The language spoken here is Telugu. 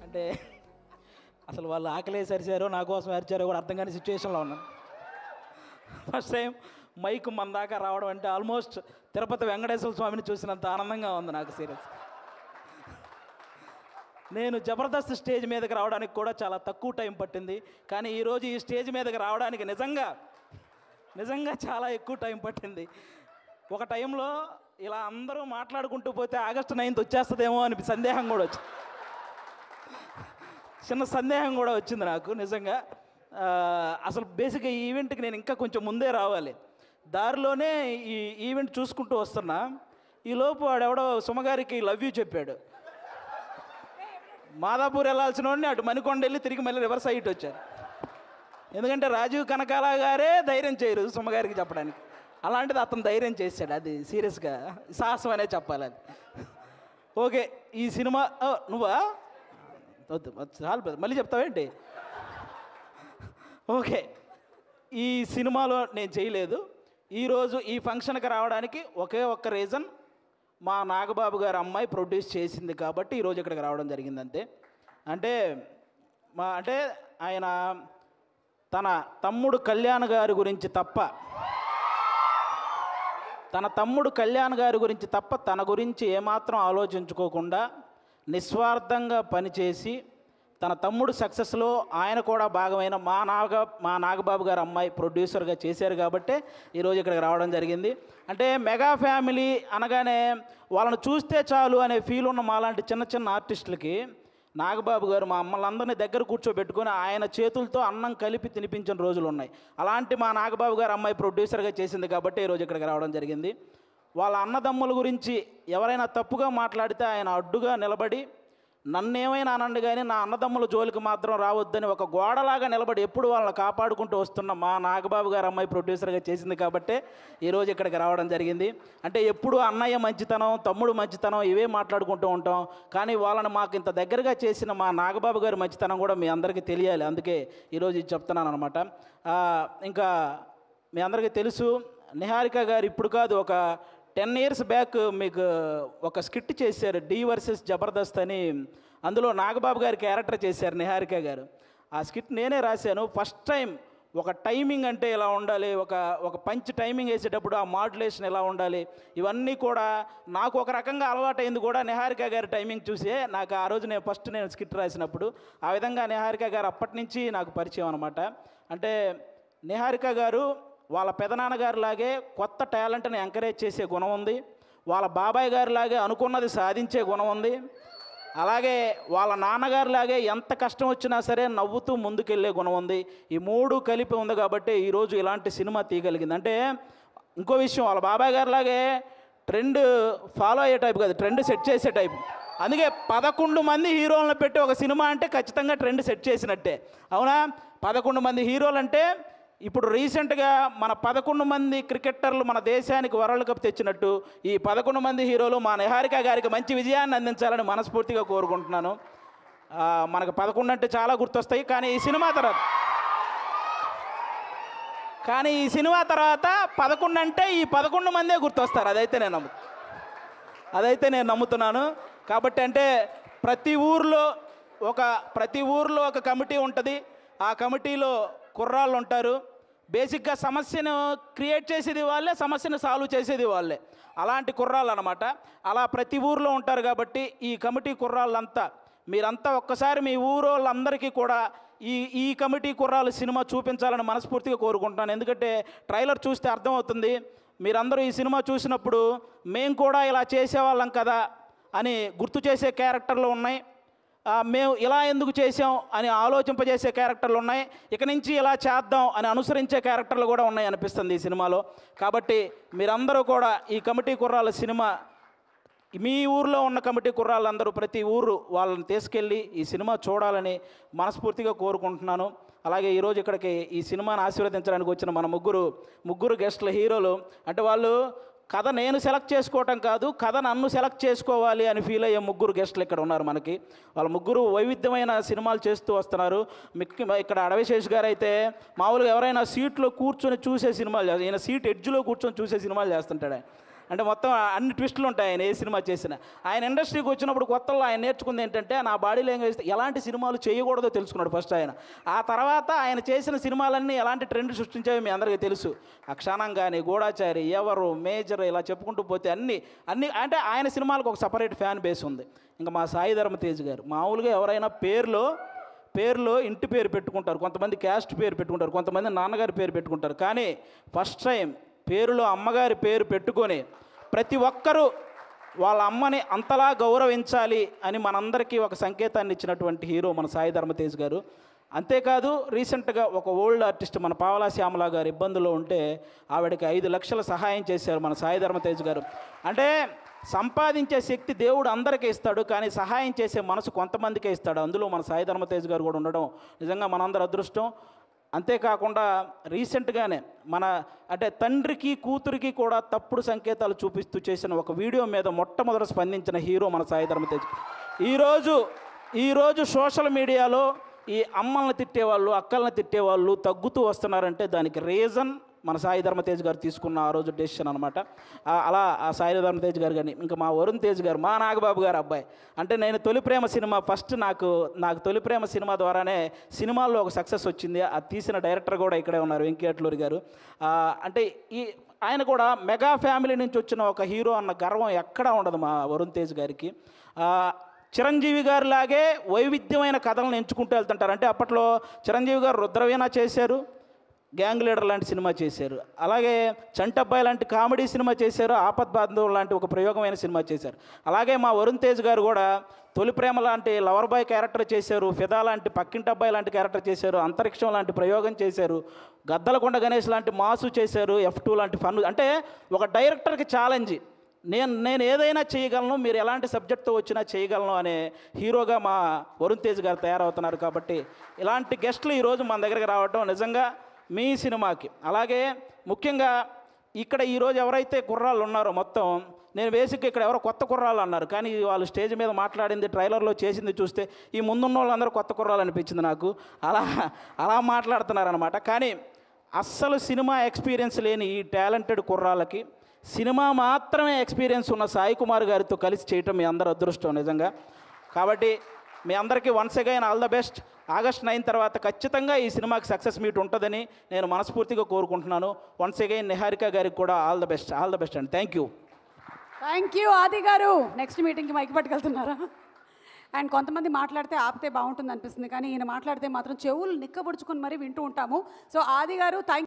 అంటే అసలు వాళ్ళు ఆకలేసి అరిచారో నా కోసం అరిచారో కూడా అర్థం కాని సిచ్యువేషన్లో ఉన్నాను. ఫస్ట్ టైం మైక్ మన దాకా రావడం అంటే ఆల్మోస్ట్ తిరుపతి వెంకటేశ్వర స్వామిని చూసినంత ఆనందంగా ఉంది నాకు. సీరియస్, నేను జబర్దస్త్ స్టేజ్ మీదకి రావడానికి కూడా చాలా తక్కువ టైం పట్టింది, కానీ ఈరోజు ఈ స్టేజ్ మీదకి రావడానికి నిజంగా చాలా ఎక్కువ టైం పట్టింది. ఒక టైంలో ఇలా అందరూ మాట్లాడుకుంటూ పోతే ఆగస్టు 9th వచ్చేస్తుందేమో అని సందేహం కూడా వచ్చింది, చిన్న సందేహం కూడా వచ్చింది నాకు నిజంగా. అసలు బేసిక్గా ఈ ఈవెంట్కి నేను ఇంకా కొంచెం ముందే రావాలి. దారిలోనే ఈ ఈవెంట్ చూసుకుంటూ వస్తున్నా, ఈలోపు వాడెవడో సుమగారికి లవ్ యూ చెప్పాడు. మాదాపూర్ వెళ్ళాల్సిన వాడిని అటు మణికొండ వెళ్ళి తిరిగి మళ్ళీ రివర్స్ అయ్యి వచ్చారు. ఎందుకంటే రాజీవ్ కనకాల గారే ధైర్యం చేయరు సుమగారికి చెప్పడానికి, అలాంటిది అతను ధైర్యం చేశాడు. అది సీరియస్గా సాహసం అనే చెప్పాలి అది. ఓకే, ఈ సినిమా నువ్వా వద్దు చాలు, మళ్ళీ చెప్తావేంటి? ఓకే, ఈ సినిమాలో నేను చేయలేదు. ఈరోజు ఈ ఫంక్షన్కి రావడానికి ఒకే ఒక్క రీజన్, మా నాగబాబు గారు అమ్మాయి ప్రొడ్యూస్ చేసింది కాబట్టి ఈరోజు ఇక్కడికి రావడం జరిగింది అంతే. అంటే ఆయన తన తమ్ముడు కళ్యాణ్ గారి గురించి తప్ప తన గురించి ఏమాత్రం ఆలోచించుకోకుండా నిస్వార్థంగా పనిచేసి తన తమ్ముడు సక్సెస్లో ఆయన కూడా భాగమైన మా నాగబాబు గారు అమ్మాయి ప్రొడ్యూసర్గా చేశారు కాబట్టి ఈరోజు ఇక్కడికి రావడం జరిగింది. అంటే మెగా ఫ్యామిలీ అనగానే వాళ్ళని చూస్తే చాలు అనే ఫీల్ ఉన్న మాలాంటి చిన్న చిన్న ఆర్టిస్టులకి నాగబాబు గారు మా అమ్మలందరినీ దగ్గర కూర్చోబెట్టుకొని ఆయన చేతులతో అన్నం కలిపి తినిపించిన రోజులు ఉన్నాయి. అలాంటి మా నాగబాబు గారు అమ్మాయి ప్రొడ్యూసర్గా చేసింది కాబట్టి ఈరోజు ఇక్కడికి రావడం జరిగింది. వాళ్ళ అన్నదమ్ముల గురించి ఎవరైనా తప్పుగా మాట్లాడితే ఆయన అడ్డుగా నిలబడి నన్నేమైనా అనండి కానీ నా అన్నదమ్ముల జోలికి మాత్రం రావద్దని ఒక గోడలాగా నిలబడి ఎప్పుడు వాళ్ళని కాపాడుకుంటూ వస్తున్న మా నాగబాబు గారు అమ్మాయి ప్రొడ్యూసర్గా చేసింది కాబట్టే ఈరోజు ఇక్కడికి రావడం జరిగింది. అంటే ఎప్పుడు అన్నయ్య మంచితనం, తమ్ముడు మంచితనం ఇవే మాట్లాడుకుంటూ ఉంటాం, కానీ వాళ్ళని మాకు ఇంత దగ్గరగా చేసిన మా నాగబాబు గారి మంచితనం కూడా మీ అందరికీ తెలియాలి, అందుకే ఈరోజు ఇది చెప్తున్నాను అనమాట. ఇంకా మీ అందరికీ తెలుసు, నిహారిక గారు ఇప్పుడు కాదు ఒక 10 years బ్యాక్ మీకు ఒక స్కిట్ చేశారు, డి వర్సెస్ జబర్దస్త్ అని. అందులో నాగబాబు గారి క్యారెక్టర్ చేశారు నిహారిక గారు. ఆ స్కిట్ నేనే రాశాను. ఫస్ట్ టైం ఒక టైమింగ్ అంటే ఎలా ఉండాలి, ఒక పంచ్ టైమింగ్ వేసేటప్పుడు ఆ మాడ్యులేషన్ ఎలా ఉండాలి, ఇవన్నీ కూడా నాకు ఒక రకంగా అలవాటైంది కూడా నిహారిక గారి టైమింగ్ చూసే. నాకు ఆ రోజు నేను స్కిట్ రాసినప్పుడు ఆ విధంగా నిహారిక గారు అప్పటి నుంచి నాకు పరిచయం అనమాట. అంటే నిహారిక గారు వాళ్ళ పెదనాన్నగారి లాగే కొత్త టాలెంట్ని ఎంకరేజ్ చేసే గుణం ఉంది, వాళ్ళ బాబాయ్ గారి లాగే అనుకున్నది సాధించే గుణం ఉంది, అలాగే వాళ్ళ నాన్నగారిలాగే ఎంత కష్టం వచ్చినా సరే నవ్వుతూ ముందుకెళ్ళే గుణం ఉంది. ఈ మూడు కలిపి ఉంది కాబట్టి ఈరోజు ఇలాంటి సినిమా తీయగలిగింది. అంటే ఇంకో విషయం, వాళ్ళ బాబాయ్ గారిలాగే ట్రెండ్ ఫాలో అయ్యే టైప్ కాదు, ట్రెండ్ సెట్ చేసే టైప్. అందుకే 11 మంది హీరోలను పెట్టి ఒక సినిమా అంటే ఖచ్చితంగా ట్రెండ్ సెట్ చేసినట్టే, అవునా? 11 మంది హీరోలు అంటే ఇప్పుడు రీసెంట్గా మన 11 మంది క్రికెటర్లు మన దేశానికి వరల్డ్ కప్ తెచ్చినట్టు ఈ 11 మంది హీరోలు మా నిహారిక గారికి మంచి విజయాన్ని అందించాలని మనస్ఫూర్తిగా కోరుకుంటున్నాను. మనకు 11 అంటే చాలా గుర్తొస్తాయి, కానీ ఈ సినిమా తర్వాత 11 అంటే ఈ 11 మందే గుర్తొస్తారు. అదైతే నేను నమ్ముతున్నాను. కాబట్టి అంటే ప్రతి ఊర్లో ఒక కమిటీ ఉంటుంది, ఆ కమిటీలో కుర్రాళ్ళు ఉంటారు. బేసిక్గా సమస్యను క్రియేట్ చేసేది వాళ్ళే, సమస్యను సాల్వ్ చేసేది వాళ్ళే, అలాంటి కుర్రాళ్ళు అనమాట. అలా ప్రతి ఊర్లో ఉంటారు కాబట్టి ఈ కమిటీ కుర్రాళ్ళంతా మీరంతా ఒక్కసారి మీ ఊరోళ్ళందరికీ కూడా ఈ కమిటీ కుర్రాళ్ళు సినిమా చూపించాలని మనస్ఫూర్తిగా కోరుకుంటున్నాను. ఎందుకంటే ట్రైలర్ చూస్తే అర్థమవుతుంది, మీరందరూ ఈ సినిమా చూసినప్పుడు మేము కూడా ఇలా చేసేవాళ్ళం కదా అని గుర్తు చేసే క్యారెక్టర్లు ఉన్నాయి, మేము ఇలా ఎందుకు చేసాం అని ఆలోచింపజేసే క్యారెక్టర్లు ఉన్నాయి, ఇక నుంచి ఇలా చేద్దాం అని అనుసరించే క్యారెక్టర్లు కూడా ఉన్నాయి అనిపిస్తుంది ఈ సినిమాలో. కాబట్టి మీరందరూ కూడా ఈ కమిటీ కుర్రాళ్ళ సినిమా, మీ ఊర్లో ఉన్న కమిటీ కుర్రాళ్ళందరూ ప్రతి ఊరు వాళ్ళని తీసుకెళ్ళి ఈ సినిమా చూడాలని మనస్ఫూర్తిగా కోరుకుంటున్నాను. అలాగే ఈరోజు ఇక్కడికి ఈ సినిమాని ఆశీర్వదించడానికి వచ్చిన మన ముగ్గురు గెస్ట్ల హీరోలు, అంటే వాళ్ళు కథ నేను సెలెక్ట్ చేసుకోవటం కాదు, కథ నన్ను సెలెక్ట్ చేసుకోవాలి అని ఫీల్ అయ్యే ముగ్గురు గెస్టులు ఇక్కడ ఉన్నారు మనకి. వాళ్ళ ముగ్గురు వైవిధ్యమైన సినిమాలు చేస్తూ వస్తున్నారు. ఇక్కడ అడవిశేష్ గారు అయితే మామూలుగా ఎవరైనా సీట్లో కూర్చొని చూసే సినిమాలు, ఈయన సీట్ ఎడ్జ్లో కూర్చొని చూసే సినిమాలు చేస్తుంటాడు. అంటే మొత్తం అన్ని ట్విస్టులు ఉంటాయి ఆయన ఏ సినిమా చేసినా. ఆయన ఇండస్ట్రీకి వచ్చినప్పుడు కొత్తలో ఆయన నేర్చుకుంది ఏంటంటే నా బాడీ లాంగ్వేజ్ ఎలాంటి సినిమాలు చేయకూడదో తెలుసుకున్నాడు ఫస్ట్ ఆయన. ఆ తర్వాత ఆయన చేసిన సినిమాలన్నీ ఎలాంటి ట్రెండ్ సృష్టించాయో మీ అందరికీ తెలుసు. అక్షానం కానీ, గూఢాచారి, ఎవరు, మేజర్, ఇలా చెప్పుకుంటూ పోతే అన్ని అంటే ఆయన సినిమాలకు ఒక సపరేట్ ఫ్యాన్ బేస్ ఉంది. ఇంకా మా సాయి ధర్మ తేజ్ గారు మామూలుగా ఎవరైనా పేరులో ఇంటి పేరు పెట్టుకుంటారు, కొంతమంది క్యాస్ట్ పేరు పెట్టుకుంటారు, కొంతమంది నాన్నగారి పేరు పెట్టుకుంటారు. కానీ ఫస్ట్ టైం పేరులో అమ్మగారి పేరు పెట్టుకొని ప్రతి ఒక్కరూ వాళ్ళ అమ్మని అంతలా గౌరవించాలి అని మనందరికీ ఒక సంకేతాన్ని ఇచ్చినటువంటి హీరో మన సాయి ధర్మ తేజ్ గారు. అంతేకాదు రీసెంట్గా ఒక ఓల్డ్ ఆర్టిస్ట్ మన పావలా శ్యామల గారు ఇబ్బందుల్లో ఉంటే ఆవిడకి 5 లక్షల సహాయం చేశారు మన సాయి ధర్మ తేజ్ గారు. అంటే సంపాదించే శక్తి దేవుడు అందరికీ ఇస్తాడు, కానీ సహాయం చేసే మనసు కొంతమందికే ఇస్తాడు. అందులో మన సాయి ధర్మ తేజ్ గారు కూడా ఉండడం నిజంగా మనందరి అదృష్టం. అంతేకాకుండా రీసెంట్గానే అంటే తండ్రికి కూతురికి కూడా తప్పుడు సంకేతాలు చూపిస్తూ చేసిన ఒక వీడియో మీద మొట్టమొదట స్పందించిన హీరో మన సాయి ధర్మ తేజ్. ఈరోజు సోషల్ మీడియాలో ఈ అమ్మల్ని తిట్టేవాళ్ళు, అక్కల్ని తిట్టేవాళ్ళు తగ్గుతూ వస్తున్నారంటే దానికి రీజన్ మన సాయి ధర్మ తేజ్ గారు తీసుకున్న ఆ రోజు డెసిషన్ అనమాట. అలా ఆ సాయి ధర్మ తేజ్ గారు కానీ ఇంకా మా వరుణ్ తేజ్ గారు, మా నాగబాబు గారు అబ్బాయి. అంటే నేను తొలి ప్రేమ సినిమా ఫస్ట్ నాకు తొలి ప్రేమ సినిమా ద్వారానే సినిమాల్లో ఒక సక్సెస్ వచ్చింది. అది తీసిన డైరెక్టర్ కూడా ఇక్కడే ఉన్నారు, వెంకటేశ్వరి గారు. అంటే ఆయన కూడా మెగా ఫ్యామిలీ నుంచి వచ్చిన ఒక హీరో అన్న గర్వం ఎక్కడా ఉండదు మా వరుణ్ తేజ్ గారికి. చిరంజీవి గారు లాగే వైవిధ్యమైన కథలను ఎంచుకుంటూ వెళ్తుంటారు. అంటే అప్పట్లో చిరంజీవి గారు రుద్రవీణ చేశారు, గ్యాంగ్ లీడర్ లాంటి సినిమా చేశారు, అలాగే చంటబ్బాయి లాంటి కామెడీ సినిమా చేశారు, ఆపద్బాంధవ్ లాంటి ఒక ప్రయోగమైన సినిమా చేశారు. అలాగే మా వరుణ్ తేజ్ గారు కూడా తొలి ప్రేమ లాంటి లవర్ బాయ్ క్యారెక్టర్ చేశారు, ఫిదా లాంటి పక్కింటబ్బాయి లాంటి క్యారెక్టర్ చేశారు, అంతరిక్షం లాంటి ప్రయోగం చేశారు, గద్దలకొండ గణేష్ లాంటి మాసు చేశారు, F2 లాంటి ఫన్. అంటే ఒక డైరెక్టర్కి ఛాలెంజ్, నేను ఏదైనా చేయగలను, మీరు ఎలాంటి సబ్జెక్ట్తో వచ్చినా చేయగలను అనే హీరోగా మా వరుణ్ తేజ్ గారు తయారవుతున్నారు. కాబట్టి ఇలాంటి గెస్టులు ఈరోజు మన దగ్గరికి రావడం నిజంగా మీ సినిమాకి, అలాగే ముఖ్యంగా ఇక్కడ ఈరోజు ఎవరైతే కుర్రాళ్ళు ఉన్నారో మొత్తం, నేను బేసిక్గా ఇక్కడ ఎవరో కొత్త కుర్రాళ్ళు అన్నారు, కానీ వాళ్ళు స్టేజ్ మీద మాట్లాడింది, ట్రైలర్లో చేసింది చూస్తే ఈ ముందున్న వాళ్ళందరూ కొత్త కుర్రాళ్ళు అనిపించింది నాకు. అలా మాట్లాడుతున్నారనమాట. కానీ అస్సలు సినిమా ఎక్స్పీరియన్స్ లేని ఈ టాలెంటెడ్ కుర్రాళ్ళకి సినిమా మాత్రమే ఎక్స్పీరియన్స్ ఉన్న సాయి కుమార్ గారితో కలిసి చేయటం మీ అందరూ అదృష్టం నిజంగా. కాబట్టి మీ అందరికీ once again all the best. August 9 తర్వాత ఖచ్చితంగా ఈ సినిమాకి సక్సెస్ మీట్ ఉంటుందని నేను మనస్ఫూర్తిగా కోరుకుంటున్నాను. వన్స్ అగైన్ నిహారిక గారికి కూడా ఆల్ ద బెస్ట్ అండి. థ్యాంక్ యూ ఆది గారు. నెక్స్ట్ మీటింగ్కి మైక్ పట్టుకెళ్తున్నారా? అండ్ కొంతమంది మాట్లాడితే ఆపితే బాగుంటుంది అనిపిస్తుంది, కానీ ఈయన మాట్లాడితే మాత్రం చెవులు నిక్కబుడుచుకొని మరీ వింటూ ఉంటాము. సో ఆది గారు, థ్యాంక్